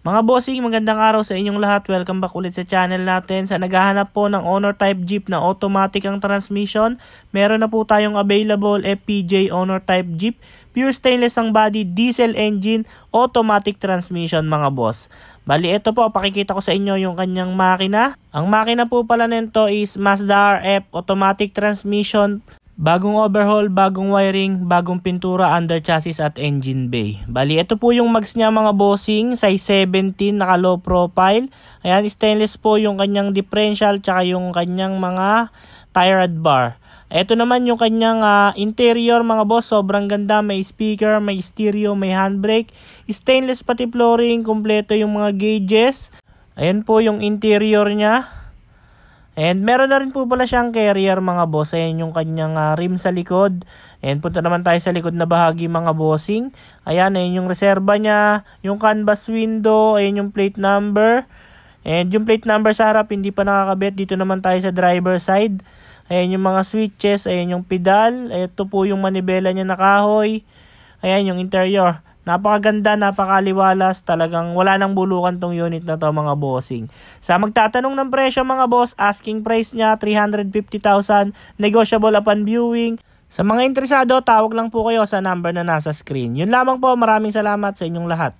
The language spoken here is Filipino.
Mga bossing, magandang araw sa inyong lahat. Welcome back ulit sa channel natin. Sa naghahanap po ng Honor Type Jeep na automatic ang transmission, meron na po tayong available FPJ Honor Type Jeep. Pure stainless ang body, diesel engine, automatic transmission mga boss. Bali, ito po, pakikita ko sa inyo yung kanyang makina. Ang makina po pala nito is Mazda RF automatic transmission. Bagong overhaul, bagong wiring, bagong pintura, under chassis at engine bay. Bali, ito po yung mags niya mga bossing, size 17, naka low profile. Ayan, stainless po yung kanyang differential, tsaka yung kanyang mga tie rod bar. Ito naman yung kanyang interior mga boss, sobrang ganda. May speaker, may stereo, may handbrake. Stainless pati flooring, kumpleto yung mga gauges. Ayan po yung interior niya. And meron na rin po pala siyang carrier mga boss. Ayan yung kanyang rim sa likod. And punta naman tayo sa likod na bahagi mga bossing. Ayan, ayan yung reserva niya. Yung canvas window. Ayan yung plate number. And yung plate number sa harap hindi pa nakakabit. Dito naman tayo sa driver side. Ayan yung mga switches. Ayan yung pedal. Ito po yung manibela niya na kahoy. Ayan yung interior. Napakaganda, napakaliwalas, talagang wala nang bulukan tong unit na to mga bossing. Sa magtatanong ng presyo mga boss, asking price niya 350,000, negotiable upon viewing. Sa mga interesado, tawag lang po kayo sa number na nasa screen. Yun lamang po, maraming salamat sa inyong lahat.